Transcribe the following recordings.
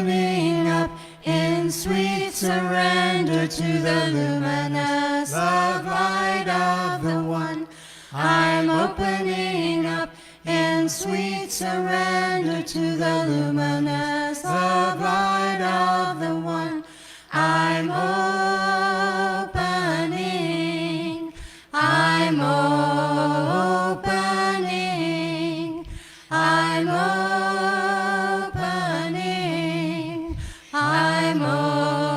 opening up in sweet surrender to the luminous love light of the One. I'm opening up in sweet surrender to the luminous love light of the One. I'm opening, I'm opening, I'm opening, I'm opening,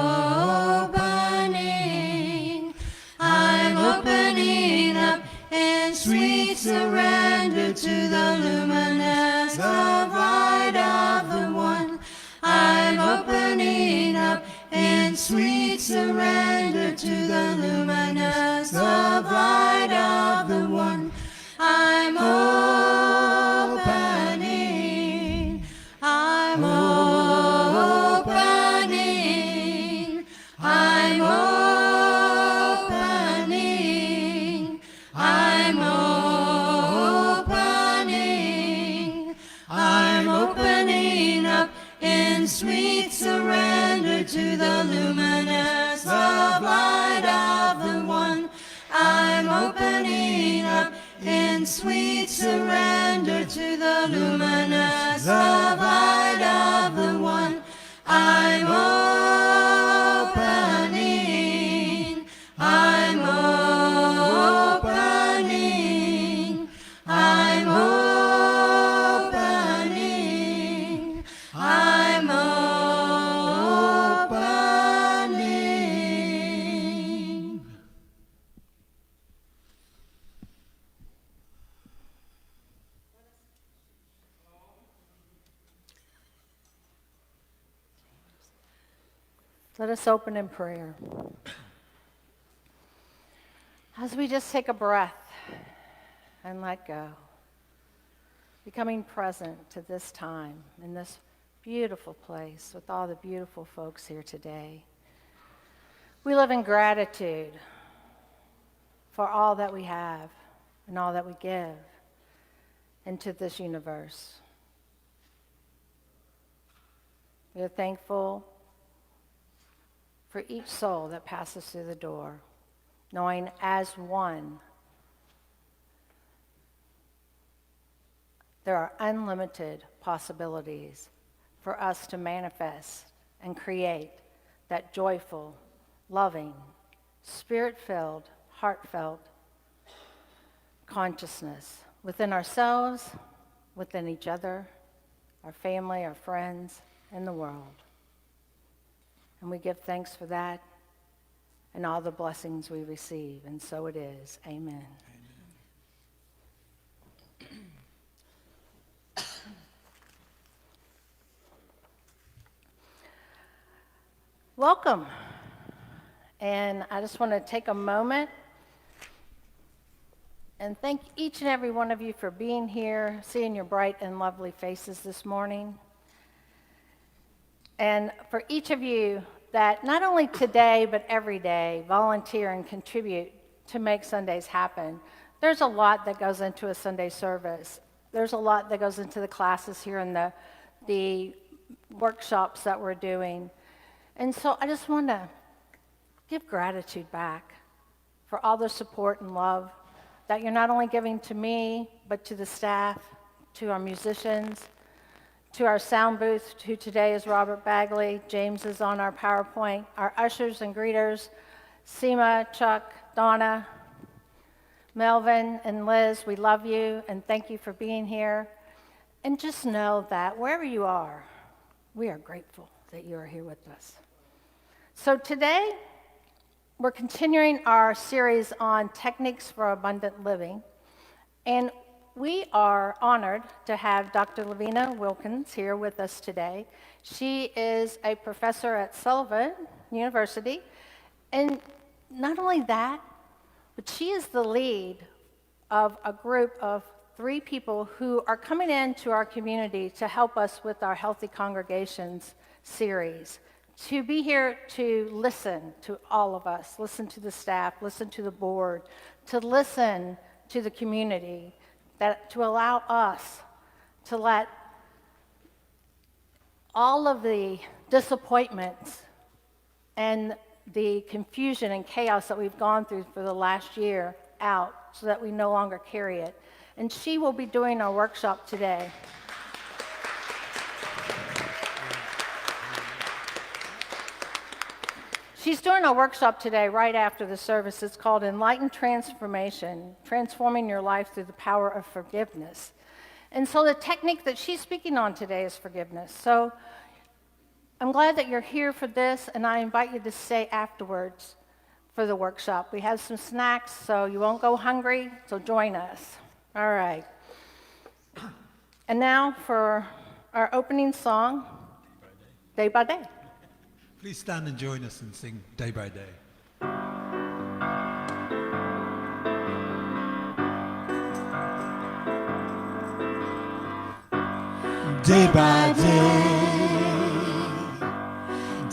I'm opening up in sweet surrender to the luminous love light of the One. I'm opening up in sweet surrender to the luminous love light of the One. I'm opening, I'm opening, I'm opening, I'm opening, I'm opening up in sweet surrender to the luminous love light of the One. I'm opening up in sweet surrender to the luminous love light of the One. I'm opening, I'm opening, I'm opening, I'm opening. Let us open in prayer. As we just take a breath and let go, becoming present to this time in this beautiful place with all the beautiful folks here today. We live in gratitude for all that we have and all that we give into this universe. We are thankful for each soul that passes through the door, knowing as one there are unlimited possibilities for us to manifest and create that joyful, loving, spirit-filled, heartfelt consciousness within ourselves, within each other, our family, our friends, and the world. And we give thanks for that and all the blessings we receive. And so it is. Amen. Welcome. And I just want to take a moment and thank each and every one of you for being here, seeing your bright and lovely faces this morning. And for each of you that not only today but every day volunteer and contribute to make Sundays happen. There's a lot that goes into a Sunday service. There's a lot that goes into the classes here and the workshops that we're doing. And so I just want to give gratitude back for all the support and love that you're not only giving to me, but to the staff, to our musicians, to our sound booth, who today is Robert Bagley. James is on our PowerPoint. Our ushers and greeters, Seema, Chuck, Donna, Melvin, and Liz, we love you and thank you for being here. And just know that wherever you are, we are grateful that you are here with us. So today, we're continuing our series on techniques for abundant living. And we are honored to have Dr. LaVena Wilkins here with us today. She is a professor at Sullivan University. And not only that, but she is the lead of a group of 3 people who are coming into our community to help us with our Healthy Congregations series. To be here to listen to all of us, listen to the staff, listen to the board, to listen to the community, to allow us to let all of the disappointments and the confusion and chaos that we've gone through for the last year out so that we no longer carry it. And she will be doing our workshop today. She's doing a workshop today right after the service. It's called Enlightened Transformation, Transforming Your Life Through the Power of Forgiveness. And so the technique that she's speaking on today is forgiveness. So I'm glad that you're here for this, and I invite you to stay afterwards for the workshop. We have some snacks, so you won't go hungry, so join us. All right. And now for our opening song, Day by Day. Please stand and join us and sing Day by Day.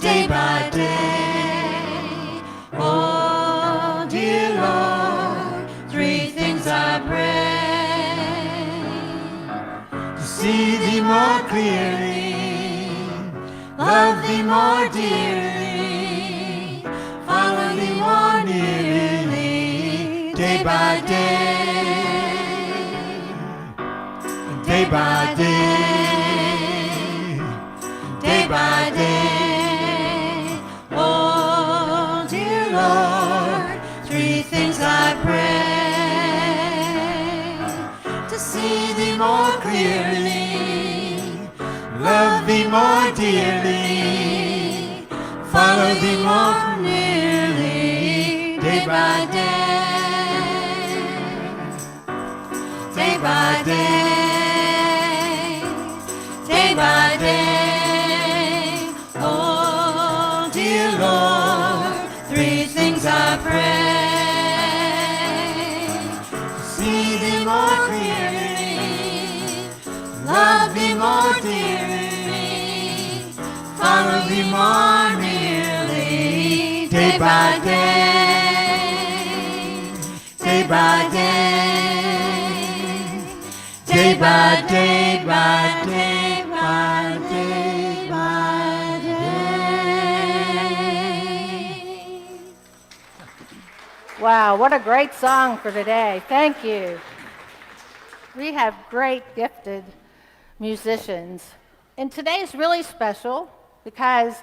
Day by day, oh dear Lord, three things I pray: to see thee more clearly, love thee more dearly, follow thee more nearly, day by day by day, oh dear Lord, three things I pray: to see thee more clearly, love thee more dearly, follow thee more nearly, day by day, oh dear Lord, three things I pray: to see thee more clearly, love thee more dearly, follow thee more nearly, day by day, day by day, day by day, by day, by day, by day. Wow, what a great song for today. Thank you. We have great, gifted musicians. And today is really special because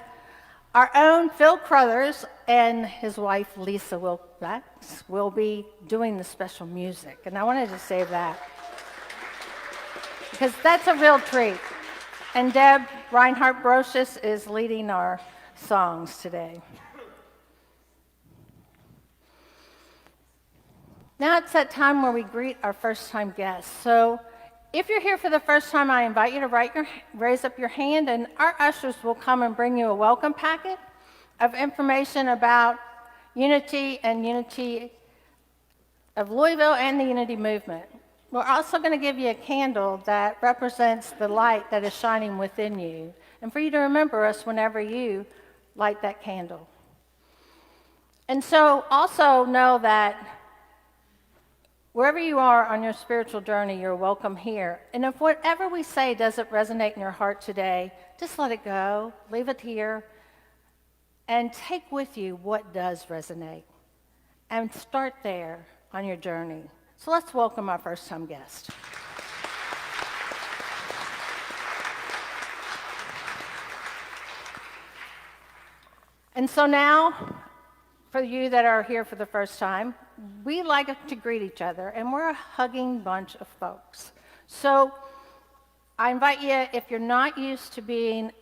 our own Phil Crowther and his wife, Lisa Wilbanks, will be doing the special music. And I wanted to say that because that's a real treat. And Deb Reinhardt-Brocious is leading our songs today. Now it's that time where we greet our first-time guests. So if you're here for the first time, I invite you to raise up your hand, and our ushers will come and bring you a welcome packet of information about Unity and Unity of Louisville and the Unity Movement. We're also going to give you a candle that represents the light that is shining within you, and for you to remember us whenever you light that candle. And so also know that wherever you are on your spiritual journey, you're welcome here. And if whatever we say doesn't resonate in your heart today, just let it go, leave it here, and take with you what does resonate. And start there on your journey. So let's welcome our first-time guest. And so now, for you that are here for the first time, we like to greet each other, and we're a hugging bunch of folks. So I invite you, if you're not used to being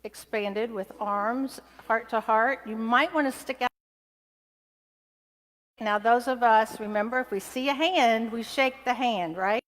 expanded with arms, heart to heart, you might want to stick out. Now, those of us, remember, if we see a hand, we shake the hand, right?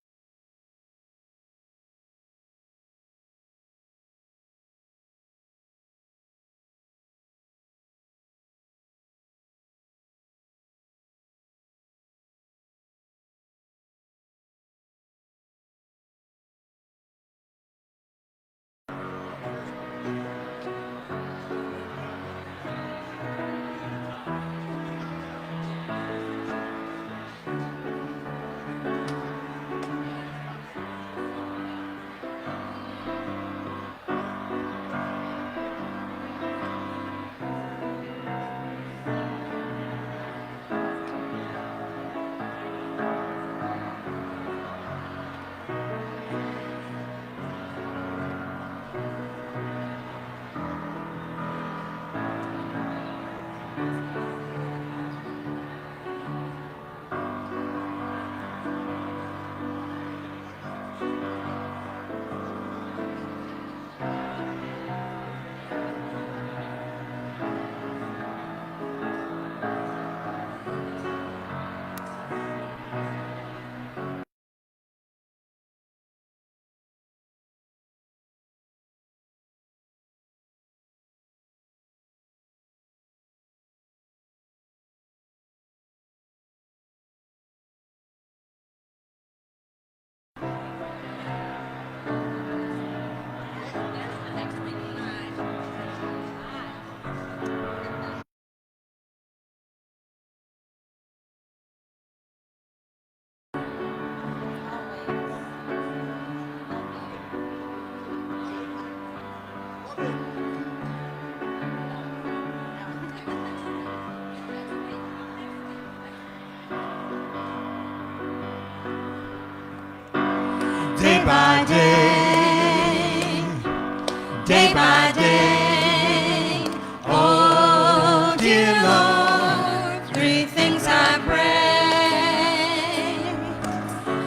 Day by day, oh dear Lord, three things I pray: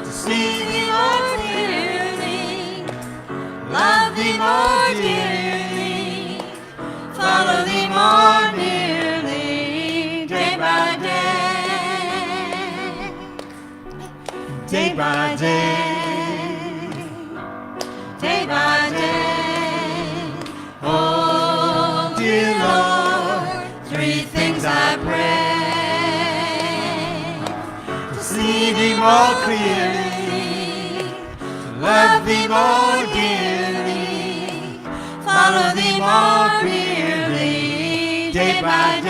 to see thee more clearly, love thee more dearly, follow thee more nearly, day by day, day by day, oh dear Lord, three things I pray: to see thee more clearly, to love thee more dearly, follow thee more nearly, day by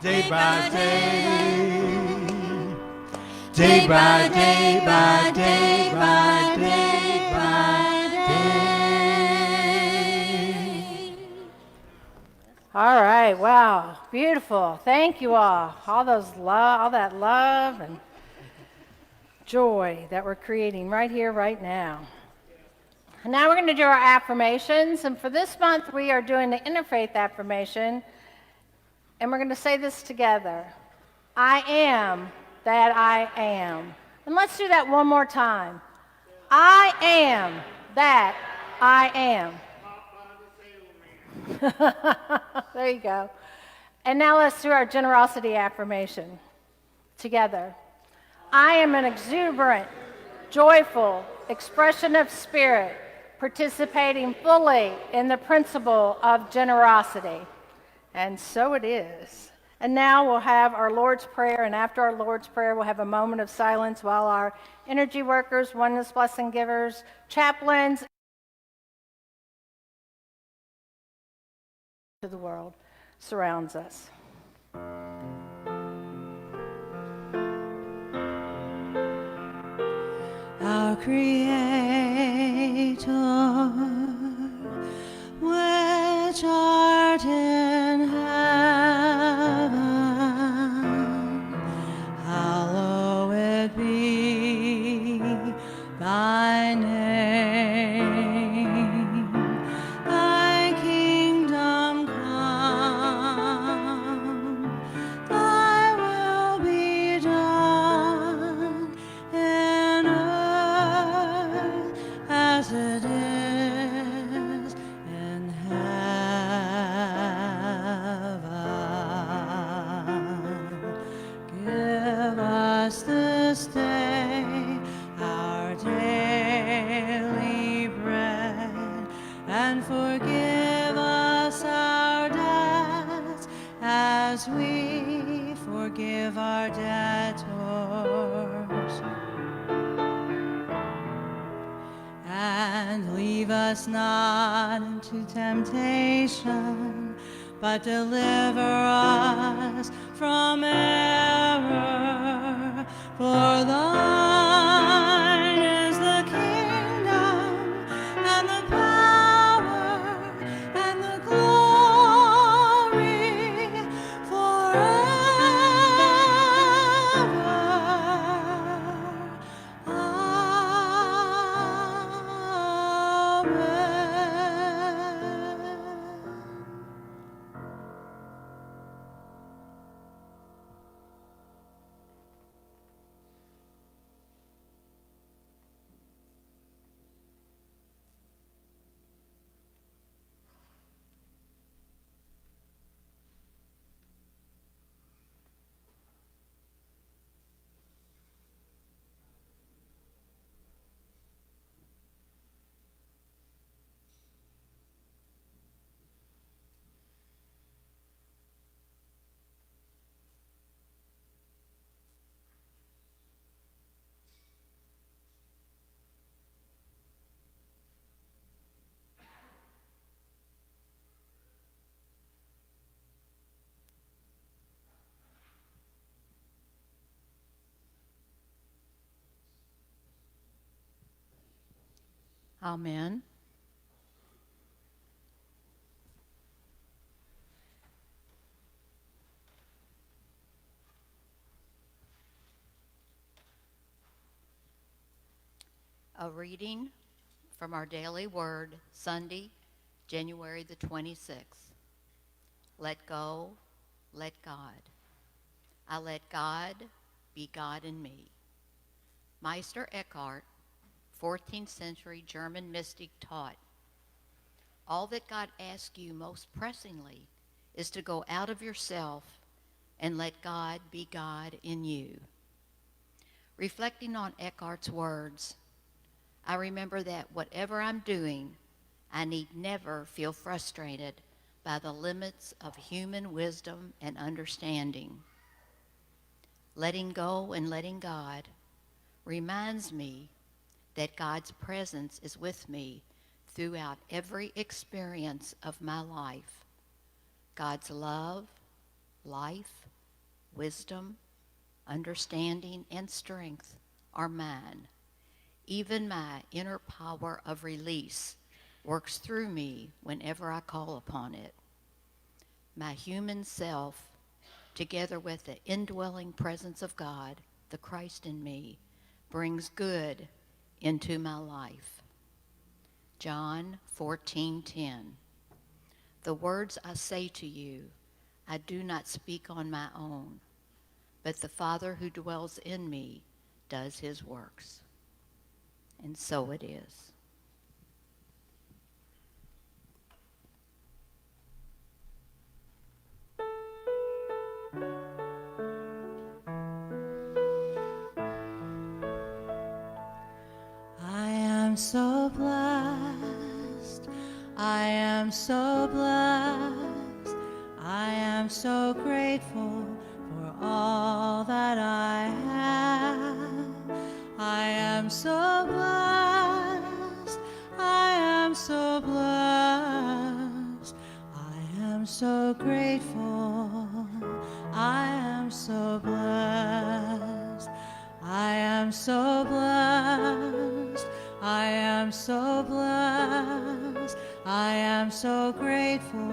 day by day. Day by day by day by day by day. All right, wow, beautiful. Thank you all. All that love and joy that we're creating right here, right now. And now we're going to do our affirmations, and for this month we are doing the interfaith affirmation, and we're going to say this together. I am that I am. And let's do that one more time. I am that I am. There you go. And now let's do our generosity affirmation together. I am an exuberant, joyful expression of spirit, participating fully in the principle of generosity. And so it is. And now we'll have our Lord's Prayer, and after our Lord's Prayer, we'll have a moment of silence while our energy workers, oneness blessing givers, chaplains to the world surrounds us. Our Creator, which art in heaven, hallowed be thy name. Thy kingdom come, thy will be done in earth as it is in heaven. Give us this day our daily bread, and forgive us our debts as we forgive our debtors. And leave us not into temptation, but deliver us from error. For thine is the kingdom, and the power, and the glory, forever. Amen. Amen. A reading from our daily word, Sunday, January the 26th. Let go, let God. I let God be God in me. Meister Eckhart, 14th century German mystic, taught, all that God asks you most pressingly is to go out of yourself and let God be God in you. Reflecting on Eckhart's words, I remember that whatever I'm doing, I need never feel frustrated by the limits of human wisdom and understanding. Letting go and letting God reminds me that God's presence is with me throughout every experience of my life. God's love, life, wisdom, understanding, and strength are mine. Even my inner power of release works through me whenever I call upon it. My human self, together with the indwelling presence of God, the Christ in me, brings good into my life. John 14:10. The words I say to you, I do not speak on my own, but the Father who dwells in me does his works. And so it is. I am so blessed. I am so blessed. I am so grateful for all that I have. I am so blessed. I am so blessed. I am so grateful. I am so blessed. I am so blessed. I am so blessed. I am so grateful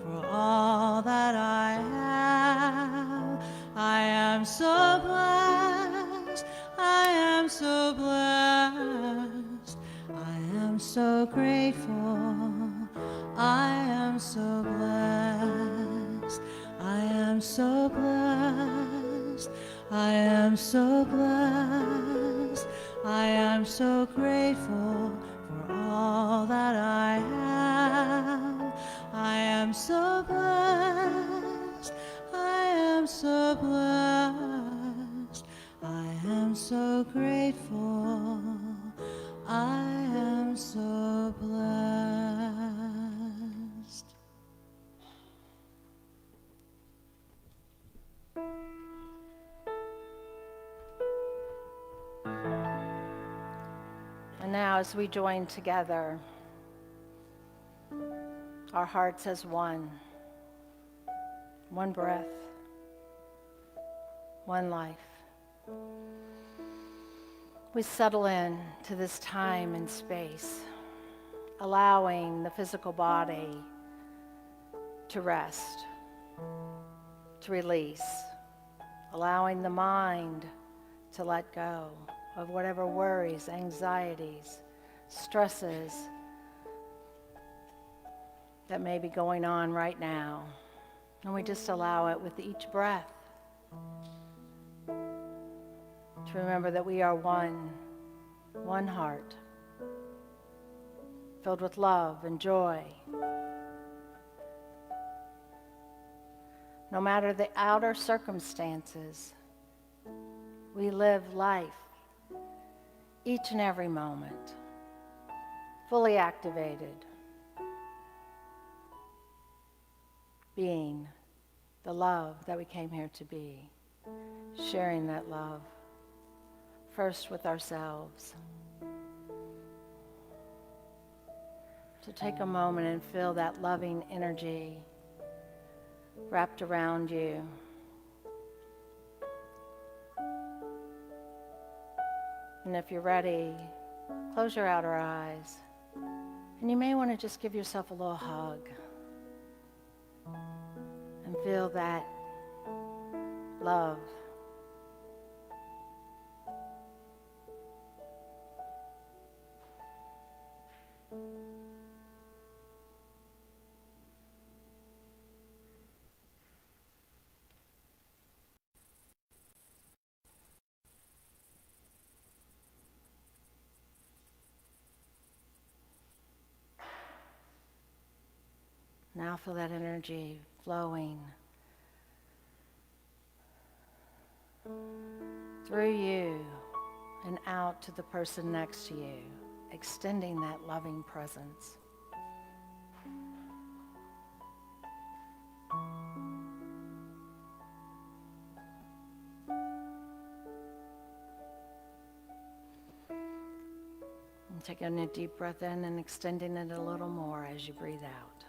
for all that I have. I am so blessed. I am so blessed. I am so grateful. I am so blessed. I am so blessed. I am so blessed. I am so grateful for all that I have. I am so blessed. I am so blessed. I am so grateful. I am so blessed. And now as we join together, our hearts as one breath, one life. We settle in to this time and space, allowing the physical body to rest, to release, allowing the mind to let go of whatever worries, anxieties, stresses that may be going on right now. And we just allow it with each breath to remember that we are one heart, filled with love and joy. No matter the outer circumstances, we live life each and every moment, fully activated, being the love that we came here to be, sharing that love, first with ourselves. So take a moment and feel that loving energy wrapped around you. And if you're ready, close your outer eyes. And you may want to just give yourself a little hug. And feel that love. Now feel that energy flowing through you and out to the person next to you, extending that loving presence. And taking a deep breath in and extending it a little more as you breathe out.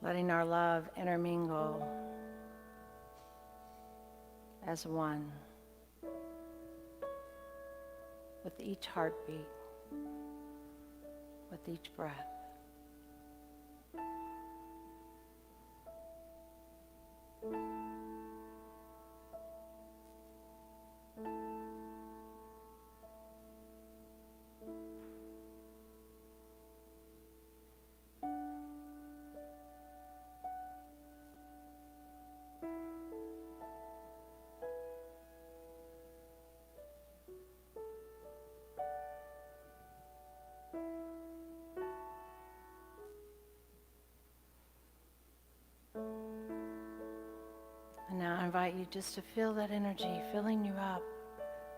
Letting our love intermingle as one with each heartbeat, with each breath. And now I invite you just to feel that energy filling you up,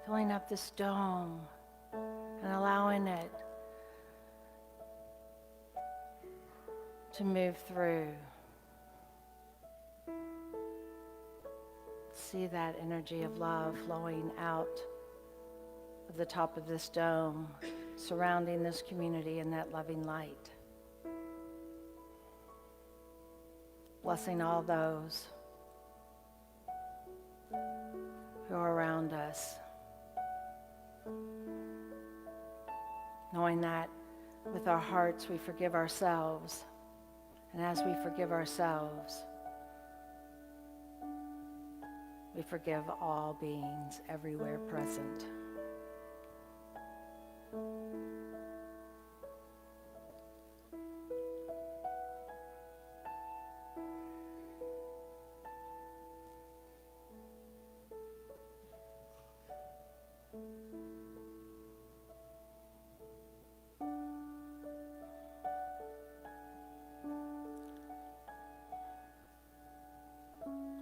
filling up this dome, and allowing it to move through. See that energy of love flowing out of the top of this dome, surrounding this community in that loving light. Blessing all those who are around us. Knowing that with our hearts we forgive ourselves, and as we forgive ourselves, we forgive all beings everywhere present.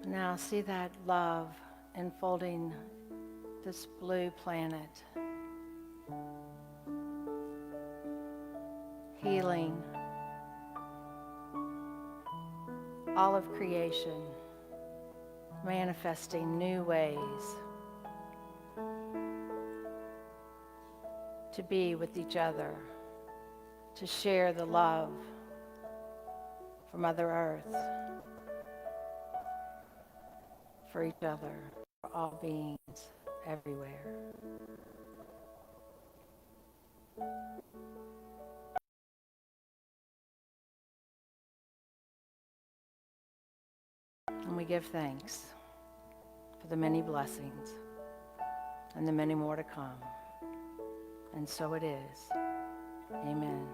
Now see that love enfolding this blue planet, healing all of creation, manifesting new ways to be with each other, to share the love from Mother Earth, for each other, for all beings everywhere. And we give thanks for the many blessings and the many more to come. And so it is. Amen.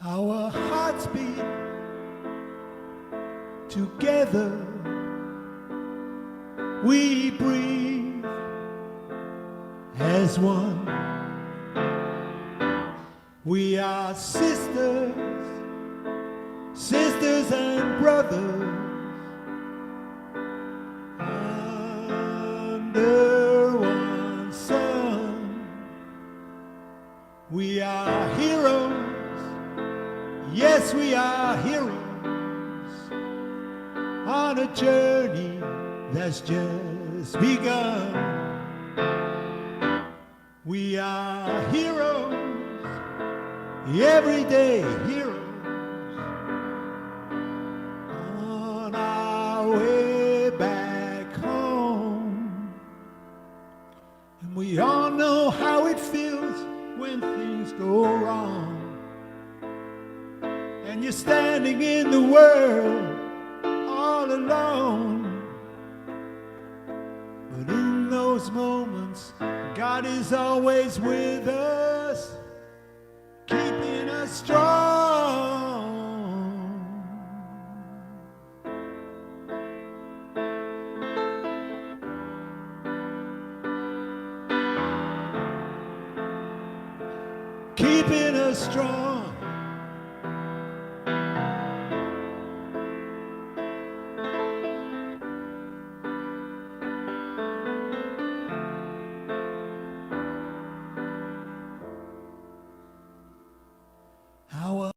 Our hearts beat together, we breathe as one. We are sisters, sisters brothers under one sun. We are heroes, yes, we are heroes on a journey that's just begun. We are heroes, everyday heroes on our way back home. And we all know how it feels when things go wrong and you're standing in the world all alone. But in those moments, God is always with us, keeping us strong. Keeping us strong. Our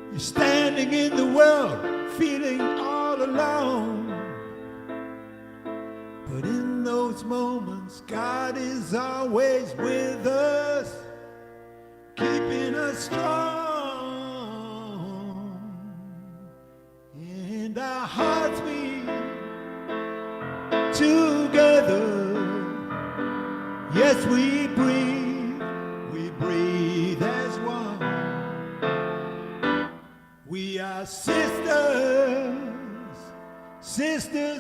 You're standing in the world, feeling all alone. But in those moments, God is always with us, keeping us strong. And our hearts beat together. Yes, we breathe as one. We are sisters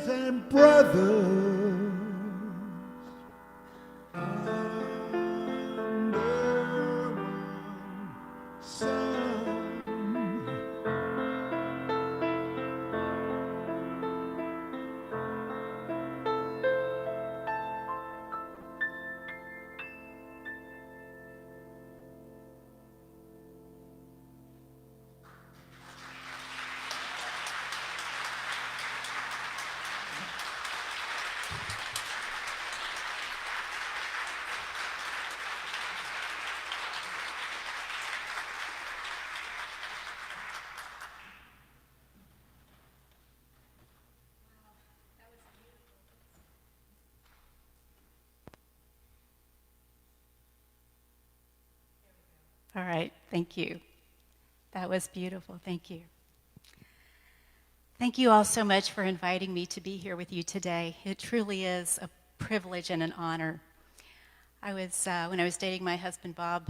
and brothers under one sun. All right, thank you. That was beautiful, thank you. Thank you all so much for inviting me to be here with you today. It truly is a privilege and an honor. When I was dating my husband, Bob,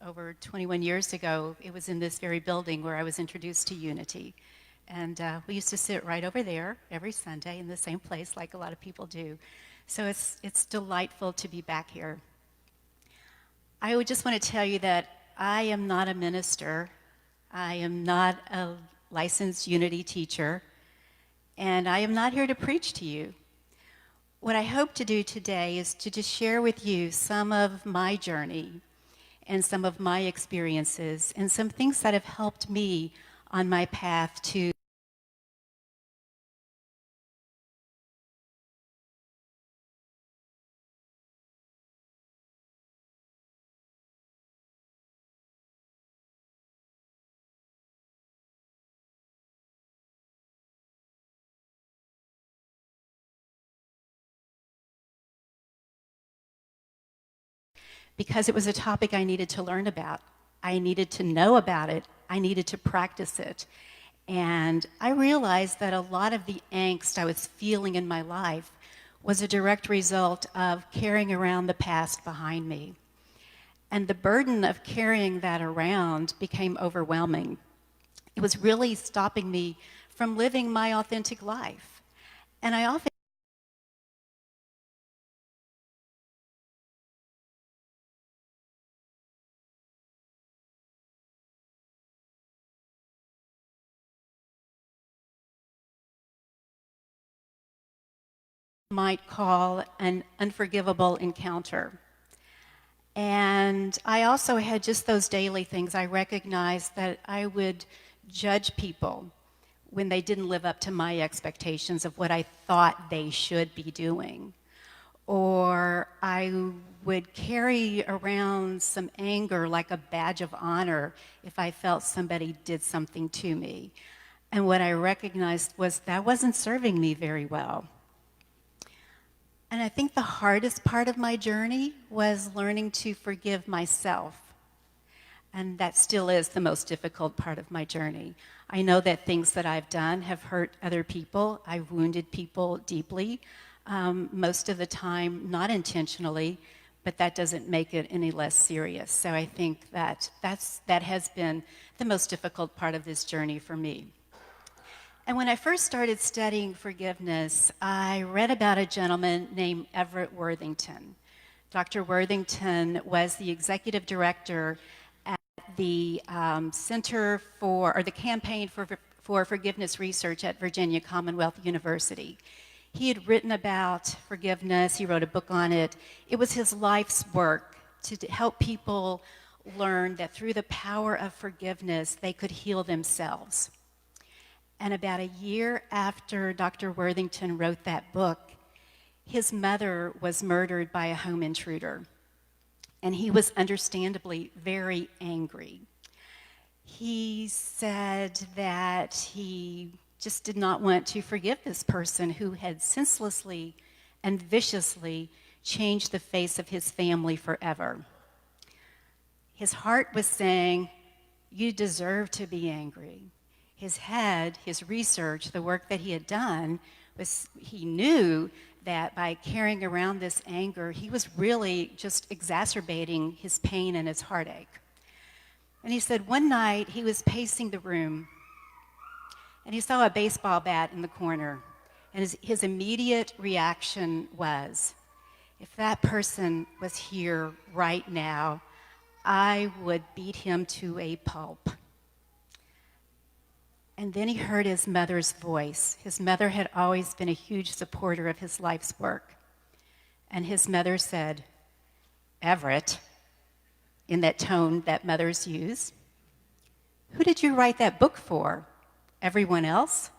over 21 years ago, it was in this very building where I was introduced to Unity. And we used to sit right over there every Sunday in the same place like a lot of people do. So it's delightful to be back here. I would just want to tell you that I am not a minister. I am not a licensed Unity teacher. And I am not here to preach to you. What I hope to do today is to just share with you some of my journey and some of my experiences and some things that have helped me on my path to because it was a topic I needed to learn about. I needed to know about it. I needed to practice it. And I realized that a lot of the angst I was feeling in my life was a direct result of carrying around the past behind me. And the burden of carrying that around became overwhelming. It was really stopping me from living my authentic life. And I often might call an unforgivable encounter. And I also had just those daily things. I recognized that I would judge people when they didn't live up to my expectations of what I thought they should be doing. Or I would carry around some anger like a badge of honor if I felt somebody did something to me. And what I recognized was that wasn't serving me very well. And I think the hardest part of my journey was learning to forgive myself. And that still is the most difficult part of my journey. I know that things that I've done have hurt other people. I've wounded people deeply, most of the time not intentionally, but that doesn't make it any less serious. So I think that has been the most difficult part of this journey for me. And when I first started studying forgiveness, I read about a gentleman named Everett Worthington. Dr. Worthington was the executive director at the Center for, or the Campaign for Forgiveness Research at Virginia Commonwealth University. He had written about forgiveness. He wrote a book on it. It was his life's work to help people learn that through the power of forgiveness, they could heal themselves. And about a year after Dr. Worthington wrote that book, his mother was murdered by a home intruder. And he was understandably very angry. He said that he just did not want to forgive this person who had senselessly and viciously changed the face of his family forever. His heart was saying, "You deserve to be angry." His head, his research, the work that he had done, he knew that by carrying around this anger, he was really just exacerbating his pain and his heartache. And he said one night he was pacing the room and he saw a baseball bat in the corner. And his immediate reaction was, if that person was here right now, I would beat him to a pulp. And then he heard his mother's voice. His mother had always been a huge supporter of his life's work. And his mother said, "Everett," in that tone that mothers use, "who did you write that book for? Everyone else?"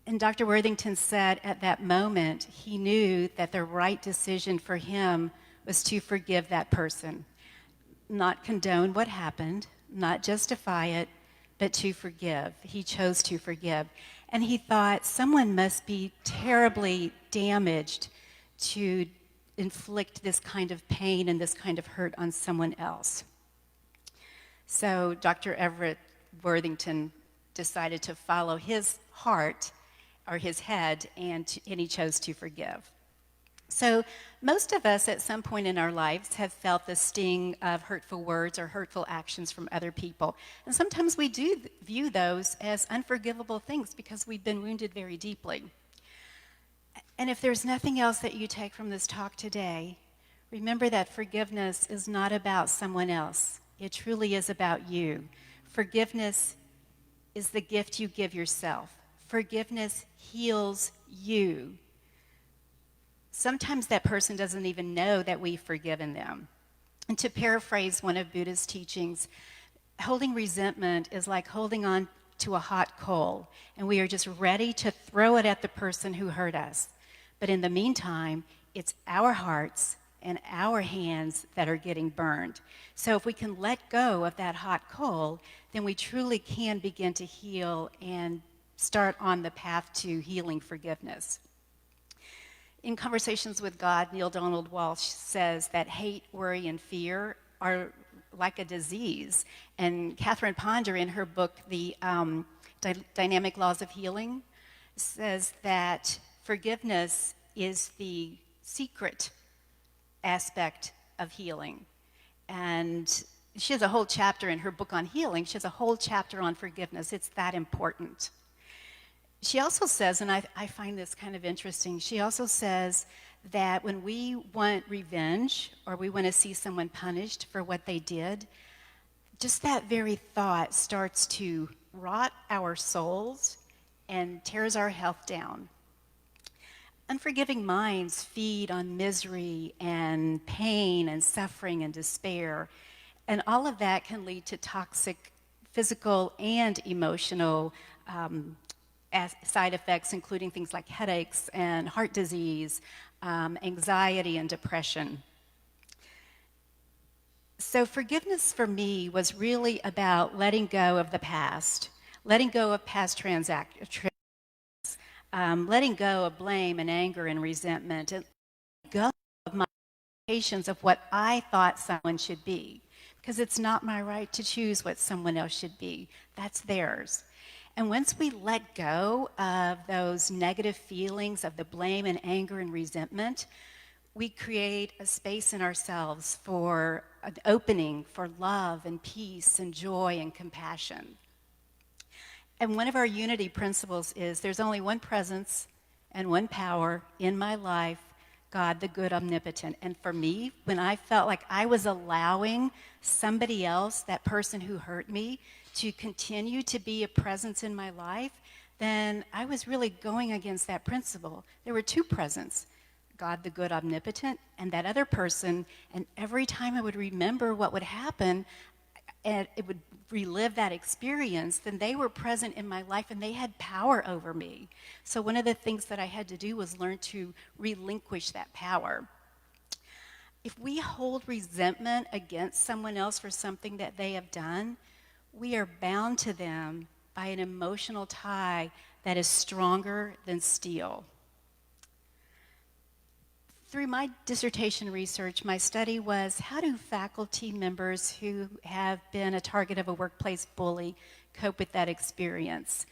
And Dr. Worthington said at that moment, he knew that the right decision for him was to forgive that person. Not condone what happened, not justify it, but to forgive. He chose to forgive. And he thought someone must be terribly damaged to inflict this kind of pain and this kind of hurt on someone else. So Dr. Everett Worthington decided to follow his heart, or his head, and he chose to forgive. So most of us at some point in our lives have felt the sting of hurtful words or hurtful actions from other people. And sometimes we do view those as unforgivable things because we've been wounded very deeply. And if there's nothing else that you take from this talk today, remember that forgiveness is not about someone else. It truly is about you. Forgiveness is the gift you give yourself. Forgiveness heals you. Sometimes that person doesn't even know that we've forgiven them. And to paraphrase one of Buddha's teachings, holding resentment is like holding on to a hot coal, and we are just ready to throw it at the person who hurt us. But in the meantime, it's our hearts and our hands that are getting burned. So if we can let go of that hot coal, then we truly can begin to heal and start on the path to healing forgiveness. In Conversations with God, Neil Donald Walsh says that hate, worry, and fear are like a disease. And Catherine Ponder, in her book, The Dynamic Laws of Healing, says that forgiveness is the secret aspect of healing. And she has a whole chapter in her book on healing. She has a whole chapter on forgiveness. It's that important. She also says, and I find this kind of interesting, she also says that when we want revenge or we want to see someone punished for what they did, just that very thought starts to rot our souls and tears our health down. Unforgiving minds feed on misery and pain and suffering and despair, and all of that can lead to toxic physical and emotional side effects, including things like headaches and heart disease, anxiety and depression. So forgiveness for me was really about letting go of the past, letting go of past transactions, letting go of blame and anger and resentment, and letting go of my expectations of what I thought someone should be, because it's not my right to choose what someone else should be. That's theirs. And once we let go of those negative feelings of the blame and anger and resentment, we create a space in ourselves for an opening for love and peace and joy and compassion. And one of our unity principles is there's only one presence and one power in my life, God, the good omnipotent. And for me, when I felt like I was allowing somebody else, that person who hurt me, to continue to be a presence in my life, then I was really going against that principle. There were two presents, God the good omnipotent and that other person, and every time I would remember what would happen and it would relive that experience, then they were present in my life and they had power over me. So one of the things that I had to do was learn to relinquish that power. If we hold resentment against someone else for something that they have done, we are bound to them by an emotional tie that is stronger than steel. Through my dissertation research, my study was how do faculty members who have been a target of a workplace bully cope with that experience?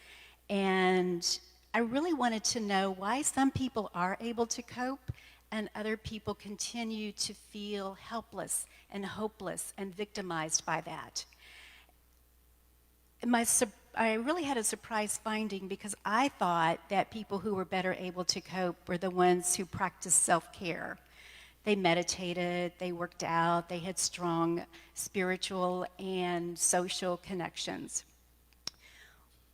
And I really wanted to know why some people are able to cope and other people continue to feel helpless and hopeless and victimized by that. I really had a surprise finding because I thought that people who were better able to cope were the ones who practiced self-care. They meditated, they worked out, they had strong spiritual and social connections.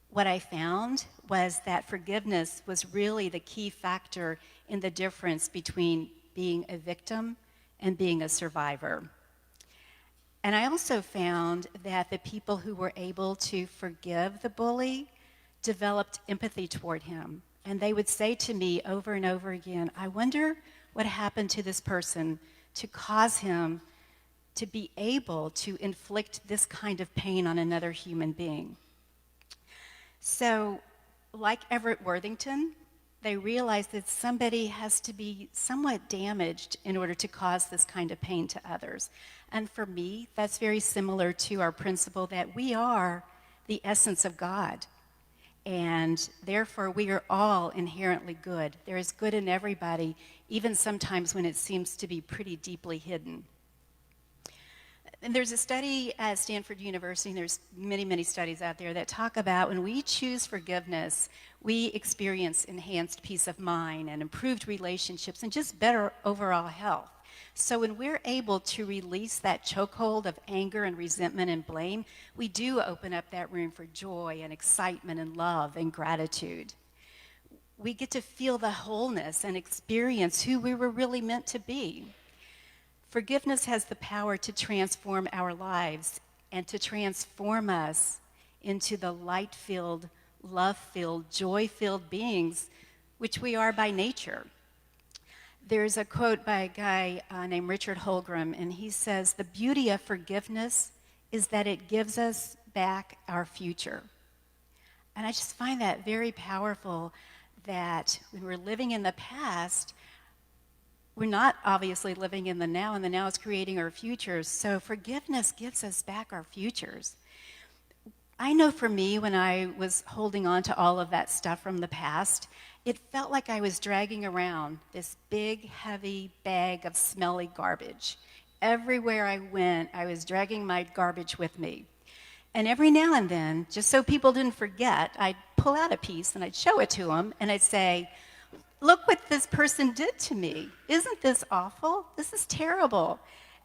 What I found was that forgiveness was really the key factor in the difference between being a victim and being a survivor. And I also found that the people who were able to forgive the bully developed empathy toward him. And they would say to me over and over again, I wonder what happened to this person to cause him to be able to inflict this kind of pain on another human being. So, like Everett Worthington, they realized that somebody has to be somewhat damaged in order to cause this kind of pain to others. And for me, that's very similar to our principle that we are the essence of God. And therefore, we are all inherently good. There is good in everybody, even sometimes when it seems to be pretty deeply hidden. And there's a study at Stanford University, and there's many, many studies out there that talk about when we choose forgiveness, we experience enhanced peace of mind and improved relationships and just better overall health. So when we're able to release that chokehold of anger and resentment and blame, we do open up that room for joy and excitement and love and gratitude. We get to feel the wholeness and experience who we were really meant to be. Forgiveness has the power to transform our lives and to transform us into the light-filled, love-filled, joy-filled beings, which we are by nature. There's a quote by a guy named Richard Holgram, and he says, the beauty of forgiveness is that it gives us back our future. And I just find that very powerful, that when we're living in the past, we're not obviously living in the now, and the now is creating our futures. So forgiveness gives us back our futures. I know for me, when I was holding on to all of that stuff from the past, it felt like I was dragging around this big, heavy bag of smelly garbage. Everywhere I went, I was dragging my garbage with me. And every now and then, just so people didn't forget, I'd pull out a piece and I'd show it to them, and I'd say, look what this person did to me. Isn't this awful? This is terrible.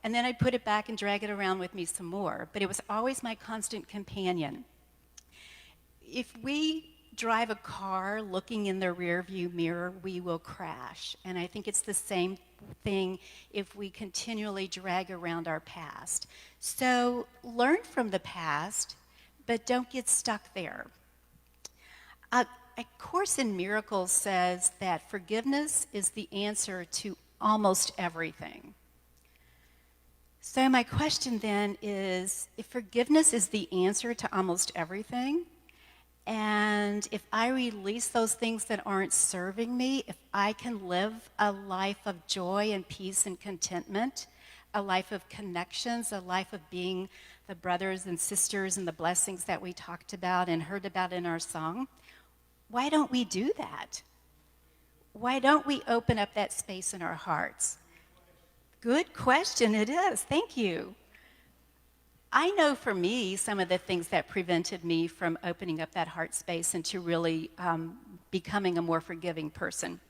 And then I'd put it back and drag it around with me some more. But it was always my constant companion. If we drive a car looking in the rearview mirror, we will crash. And I think it's the same thing if we continually drag around our past. So learn from the past, but don't get stuck there. A Course in Miracles says that forgiveness is the answer to almost everything. So my question then is, if forgiveness is the answer to almost everything, and if I release those things that aren't serving me, if I can live a life of joy and peace and contentment, a life of connections, a life of being the brothers and sisters and the blessings that we talked about and heard about in our song, why don't we do that? Why don't we open up that space in our hearts? Good question, it is. Thank you. I know for me, some of the things that prevented me from opening up that heart space and to really becoming a more forgiving person.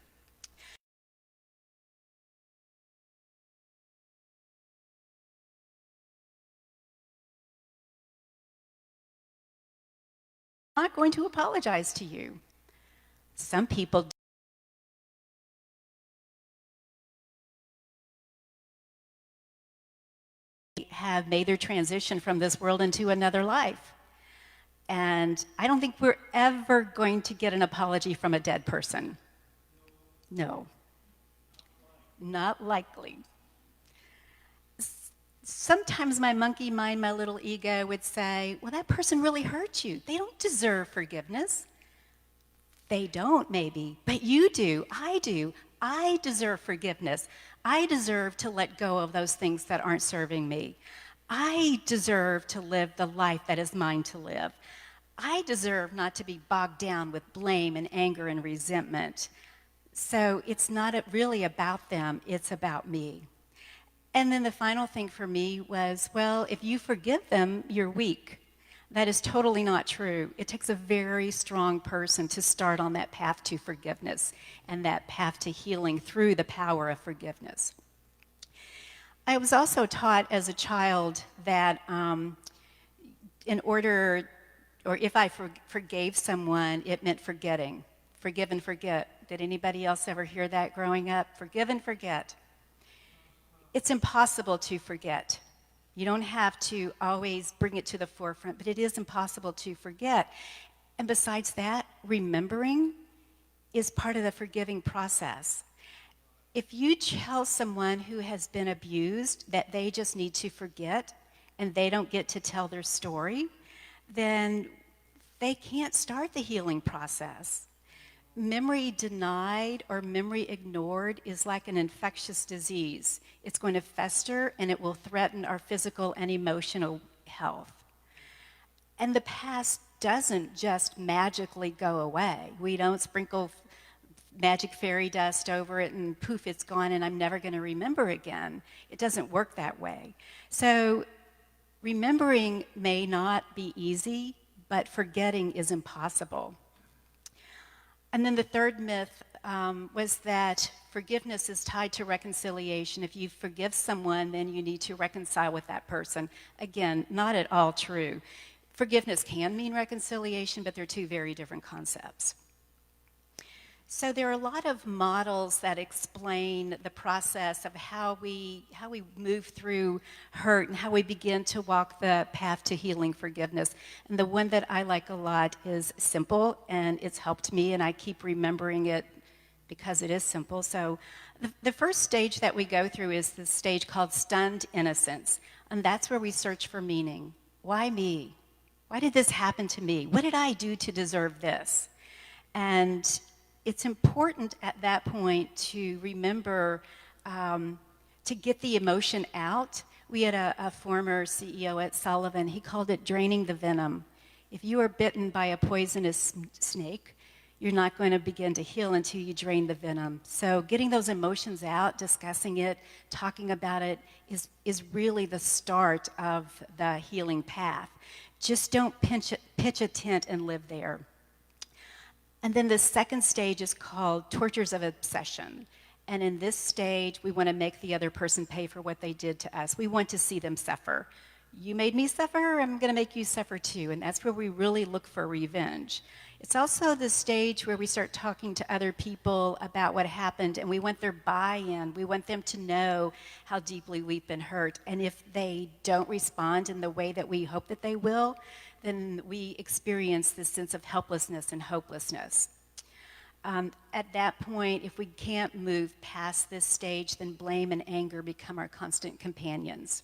I'm not going to apologize to you. Some people have made their transition from this world into another life. And I don't think we're ever going to get an apology from a dead person. No. Not likely. Sometimes my monkey mind, my little ego would say, well, that person really hurt you. They don't deserve forgiveness. They don't, maybe, but you do. I do. I deserve forgiveness. I deserve to let go of those things that aren't serving me. I deserve to live the life that is mine to live. I deserve not to be bogged down with blame and anger and resentment. So it's not really about them, it's about me. And then the final thing for me was, well, if you forgive them, you're weak. That is totally not true. It takes a very strong person to start on that path to forgiveness and that path to healing through the power of forgiveness. I was also taught as a child that in order, or if I forgave someone, it meant forgetting. Forgive and forget. Did anybody else ever hear that growing up? Forgive and forget. It's impossible to forget. You don't have to always bring it to the forefront, but it is impossible to forget. And besides that, remembering is part of the forgiving process. If you tell someone who has been abused that they just need to forget and they don't get to tell their story, then they can't start the healing process. Memory denied or memory ignored is like an infectious disease. It's going to fester and it will threaten our physical and emotional health. And the past doesn't just magically go away. We don't sprinkle magic fairy dust over it and poof, it's gone and I'm never going to remember again. It doesn't work that way. So remembering may not be easy, but forgetting is impossible. And then the third myth was that forgiveness is tied to reconciliation. If you forgive someone, then you need to reconcile with that person. Again, not at all true. Forgiveness can mean reconciliation, but they're two very different concepts. So there are a lot of models that explain the process of how we move through hurt and how we begin to walk the path to healing forgiveness. And the one that I like a lot is simple, and it's helped me, and I keep remembering it because it is simple. So the first stage that we go through is the stage called stunned innocence, and that's where we search for meaning. Why me? Why did this happen to me? What did I do to deserve this? And it's important at that point to remember to get the emotion out. We had a former CEO at Sullivan. He called it draining the venom. If you are bitten by a poisonous snake, you're not going to begin to heal until you drain the venom. So getting those emotions out, discussing it, talking about it is really the start of the healing path. Just don't pitch a tent and live there. And then the second stage is called tortures of obsession. And in this stage, we want to make the other person pay for what they did to us. We want to see them suffer. You made me suffer, I'm going to make you suffer too. And that's where we really look for revenge. It's also the stage where we start talking to other people about what happened, and we want their buy-in. We want them to know how deeply we've been hurt. And if they don't respond in the way that we hope that they will, then we experience this sense of helplessness and hopelessness. At that point, if we can't move past this stage, then blame and anger become our constant companions.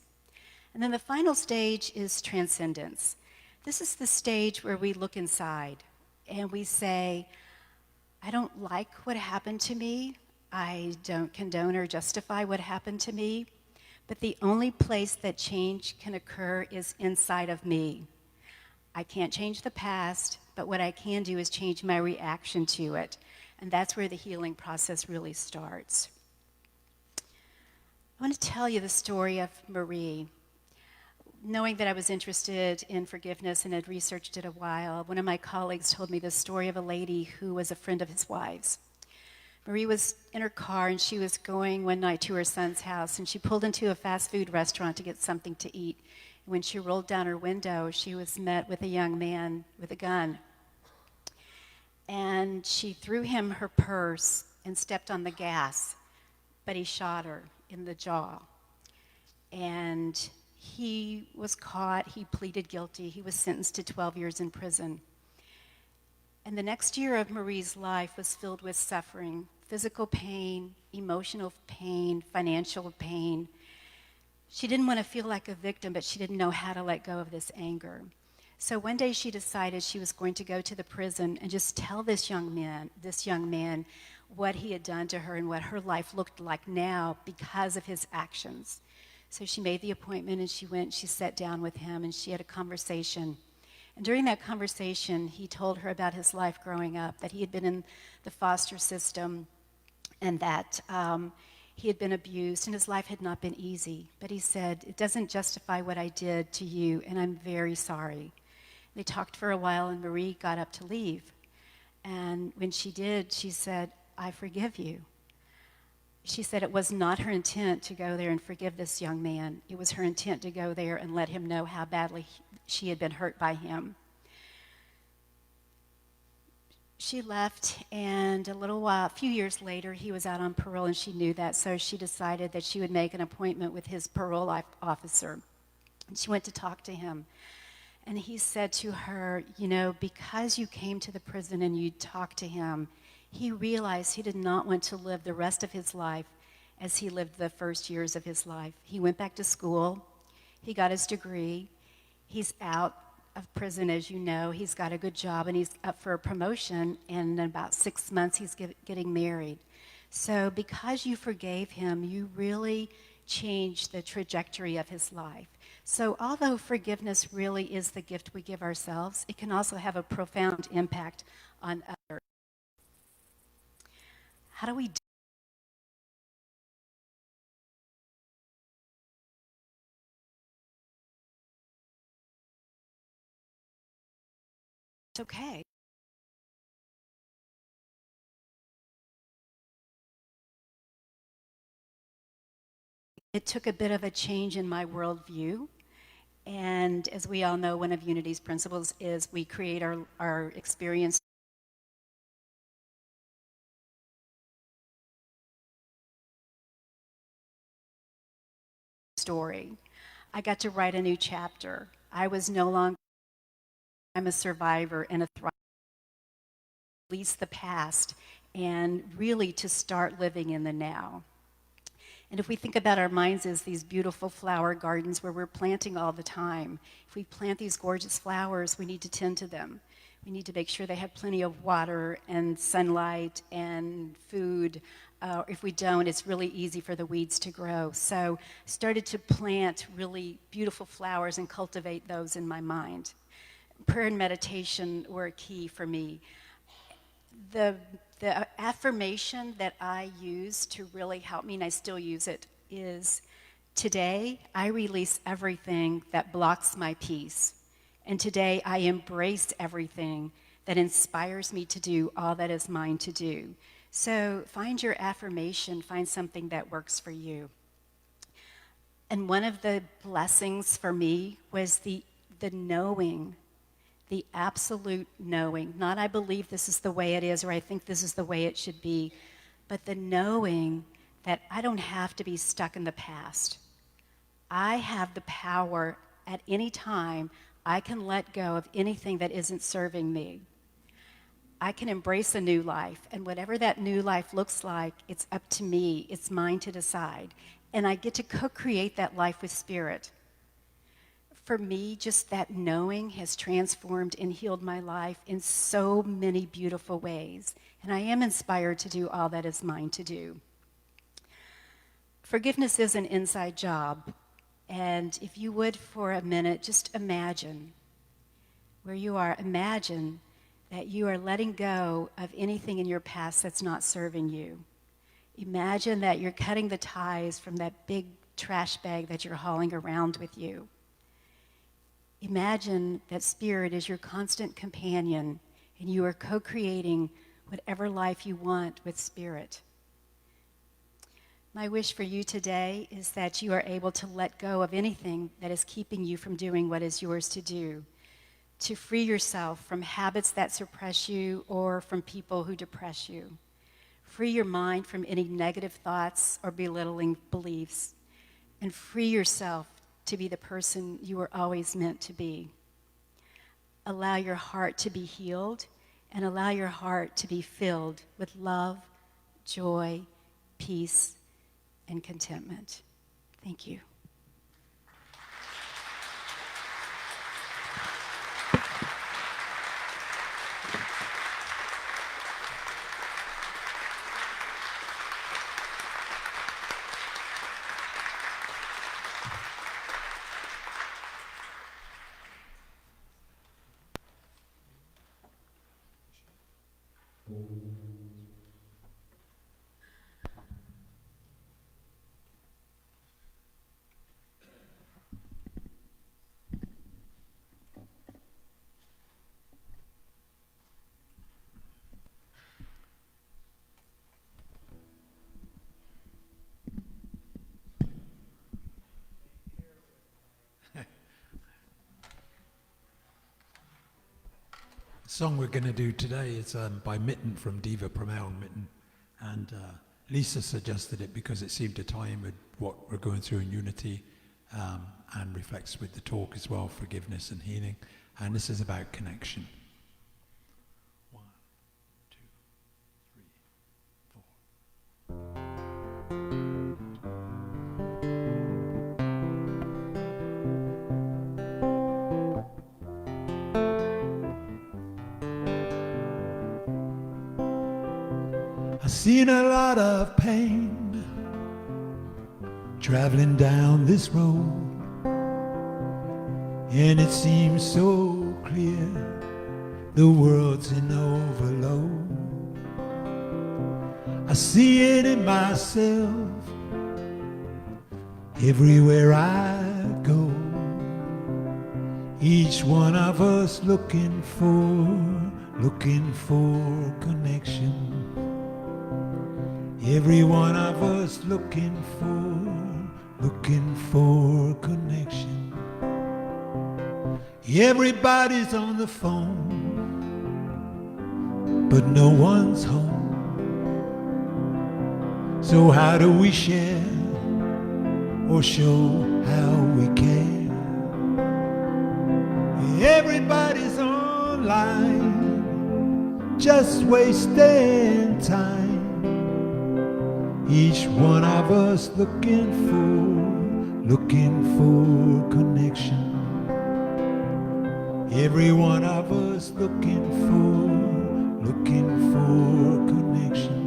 And then the final stage is transcendence. This is the stage where we look inside and we say, I don't like what happened to me. I don't condone or justify what happened to me. But the only place that change can occur is inside of me. I can't change the past, but what I can do is change my reaction to it. And that's where the healing process really starts. I want to tell you the story of Marie. Knowing that I was interested in forgiveness and had researched it a while, one of my colleagues told me the story of a lady who was a friend of his wife's. Marie was in her car and she was going one night to her son's house, and she pulled into a fast food restaurant to get something to eat. And when she rolled down her window, she was met with a young man with a gun. And she threw him her purse and stepped on the gas, but he shot her in the jaw. And he was caught, he pleaded guilty, he was sentenced to 12 years in prison. And the next year of Marie's life was filled with suffering, physical pain, emotional pain, financial pain. She didn't want to feel like a victim, but she didn't know how to let go of this anger. So one day she decided she was going to go to the prison and just tell this young man what he had done to her and what her life looked like now because of his actions. So she made the appointment and she went, she sat down with him and she had a conversation. And during that conversation, he told her about his life growing up, that he had been in the foster system and that he had been abused and his life had not been easy. But he said, it doesn't justify what I did to you and I'm very sorry. They talked for a while and Marie got up to leave. And when she did, she said, I forgive you. She said it was not her intent to go there and forgive this young man. It was her intent to go there and let him know how badly she had been hurt by him. She left, and a few years later, he was out on parole, and she knew that, so she decided that she would make an appointment with his parole officer. And she went to talk to him. And he said to her, you know, because you came to the prison and you talked to him, he realized he did not want to live the rest of his life as he lived the first years of his life. He went back to school. He got his degree. He's out of prison, as you know. He's got a good job, and he's up for a promotion. And in about 6 months, he's getting married. So because you forgave him, you really changed the trajectory of his life. So although forgiveness really is the gift we give ourselves, it can also have a profound impact on others. How do we do? It's okay. It took a bit of a change in my worldview. And as we all know, one of Unity's principles is we create our experience. Story. I got to write a new chapter. I was no longer, I'm a survivor and a thriver. Release the past and really to start living in the now. And if we think about our minds as these beautiful flower gardens where we're planting all the time, if we plant these gorgeous flowers, we need to tend to them. We need to make sure they have plenty of water and sunlight and food. if we don't, it's really easy for the weeds to grow. So I started to plant really beautiful flowers and cultivate those in my mind. Prayer and meditation were a key for me. The affirmation that I use to really help me, and I still use it, is today I release everything that blocks my peace. And today I embrace everything that inspires me to do all that is mine to do. So find your affirmation, find something that works for you. And one of the blessings for me was the knowing, the absolute knowing, not I believe this is the way it is or I think this is the way it should be, but the knowing that I don't have to be stuck in the past. I have the power at any time. I can let go of anything that isn't serving me. I can embrace a new life, and whatever that new life looks like, it's up to me. It's mine to decide. And I get to co-create that life with Spirit. For me, just that knowing has transformed and healed my life in so many beautiful ways. And I am inspired to do all that is mine to do. Forgiveness is an inside job. And if you would, for a minute, just imagine where you are. Imagine that you are letting go of anything in your past that's not serving you. Imagine that you're cutting the ties from that big trash bag that you're hauling around with you. Imagine that Spirit is your constant companion and you are co-creating whatever life you want with Spirit. My wish for you today is that you are able to let go of anything that is keeping you from doing what is yours to do, to free yourself from habits that suppress you or from people who depress you. Free your mind from any negative thoughts or belittling beliefs, and free yourself to be the person you were always meant to be. Allow your heart to be healed, and allow your heart to be filled with love, joy, peace, and contentment. Thank you. The song we're going to do today is by Mitten from Diva Pramel Mitten, and Lisa suggested it because it seemed to tie in with what we're going through in Unity, and reflects with the talk as well, forgiveness and healing, and this is about connection. 1, 2, 3, 4. I've seen a lot of pain traveling down this road, and it seems so clear the world's in overload. I see it in myself everywhere I go. Each one of us looking for connection. Every one of us looking for connection. Everybody's on the phone, but no one's home. So how do we share or show how we care? Everybody's online, just wasting time. Each one of us looking for connection. Every one of us looking for connection.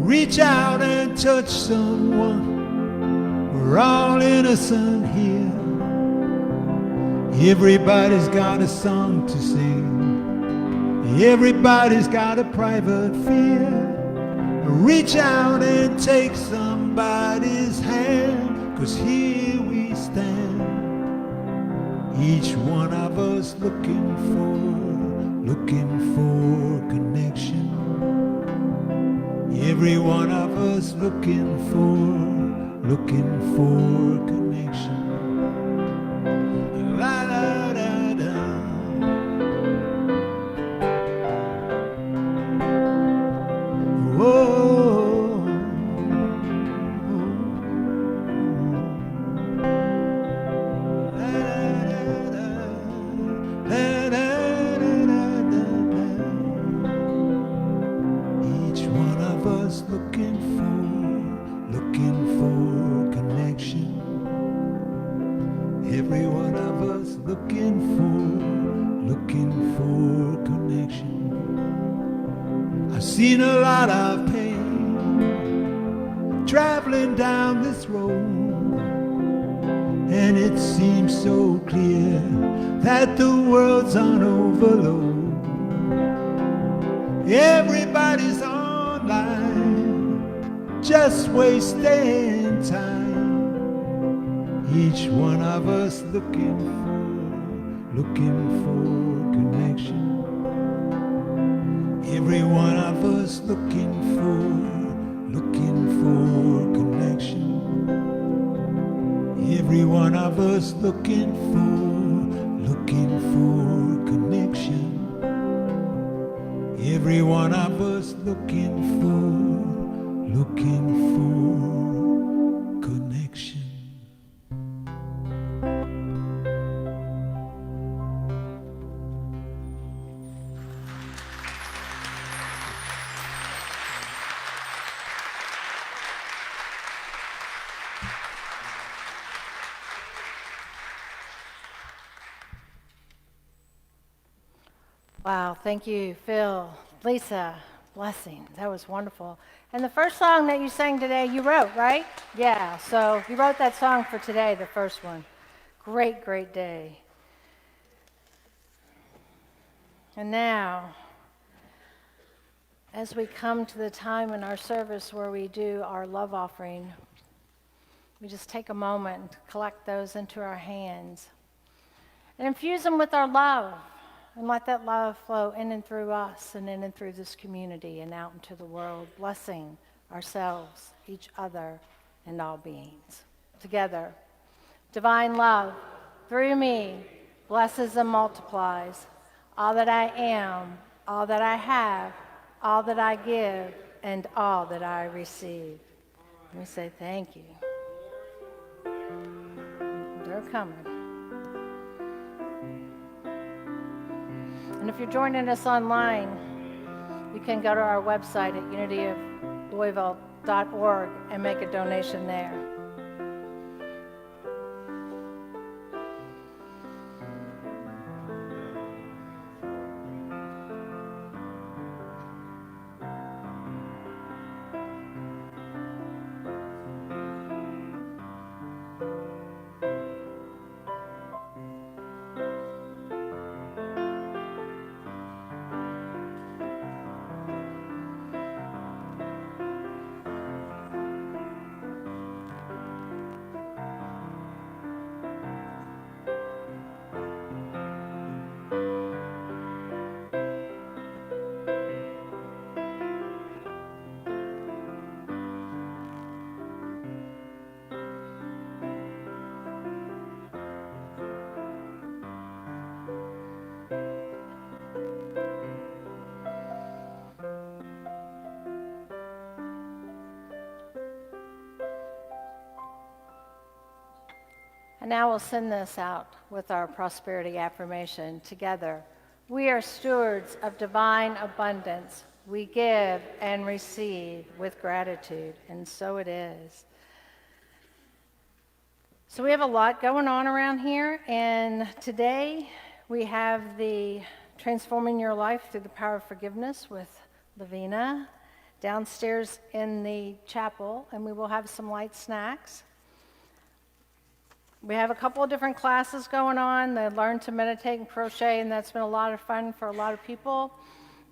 Reach out and touch someone. We're all innocent here. Everybody's got a song to sing. Everybody's got a private fear. Reach out and take somebody's hand, 'cause here we stand, each one of us looking for connection. Every one of us looking for connection. La la da da. Whoa. La da da da. La da da da da. Each one of us looking for connection. Every one of us looking for connection. I've seen a lot of pain traveling down this road, and it seems so clear that the world's on overload. Everybody's online, just wasting time. Each one of us looking for connection. Every one of us looking for connection. Every one of us looking for connection. Every one of us looking for connection. Wow, thank you, Phil, Lisa, blessing. That was wonderful. And the first song that you sang today, you wrote, right? Yeah, so you wrote that song for today, the first one. Great, great day. And now, as we come to the time in our service where we do our love offering, we just take a moment to collect those into our hands and infuse them with our love. And let that love flow in and through us and in and through this community and out into the world, blessing ourselves, each other, and all beings. Together, divine love through me blesses and multiplies all that I am, all that I have, all that I give, and all that I receive. We say thank you. They're coming. And if you're joining us online, you can go to our website at unityoflouisville.org and make a donation there. And now we'll send this out with our prosperity affirmation together. We are stewards of divine abundance. We give and receive with gratitude, and so it is. So we have a lot going on around here, and today we have the Transforming Your Life Through the Power of Forgiveness with LaVena. downstairs in the chapel, and we will have some light snacks. We have a couple of different classes going on. They learn to meditate and crochet, and that's been a lot of fun for a lot of people.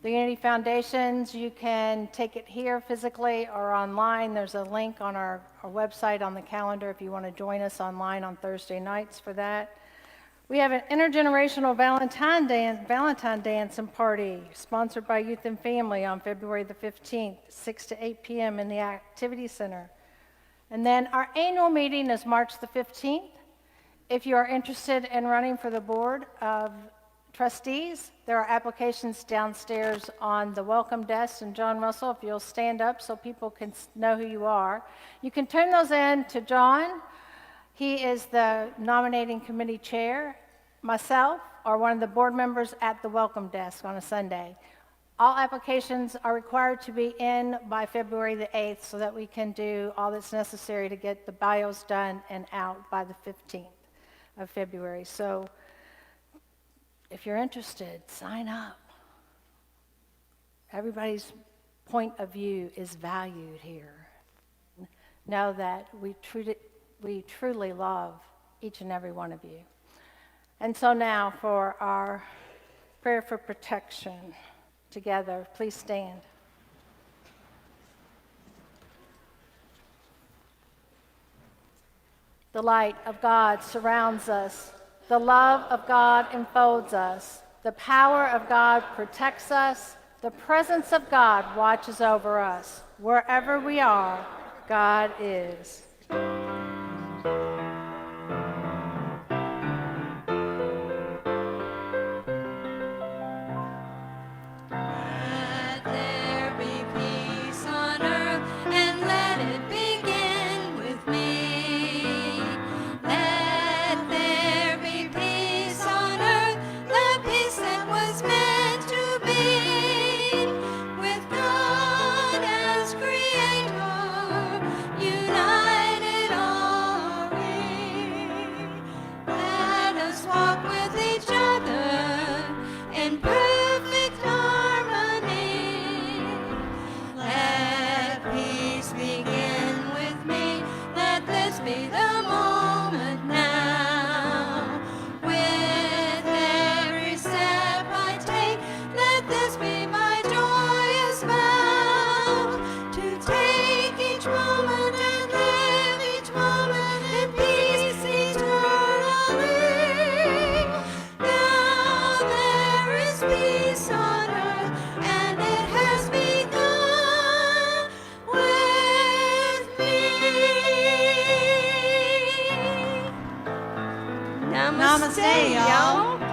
The Unity Foundations, you can take it here physically or online. There's a link on our website on the calendar if you want to join us online on Thursday nights for that. We have an intergenerational Valentine dance and party sponsored by Youth and Family on February the 15th, 6 to 8 p.m. in the Activity Center. And then our annual meeting is March the 15th. If you are interested in running for the Board of Trustees, there are applications downstairs on the welcome desk. And John Russell, if you'll stand up so people can know who you are. You can turn those in to John. He is the nominating committee chair, myself, or one of the board members at the welcome desk on a Sunday. All applications are required to be in by February the 8th so that we can do all that's necessary to get the bios done and out by the 15th of February. So if you're interested, sign up. Everybody's point of view is valued here. Know that we truly love each and every one of you. And so now for our prayer for protection together, please stand. The light of God surrounds us. The love of God enfolds us. The power of God protects us. The presence of God watches over us. Wherever we are, God is. Namaste, y'all.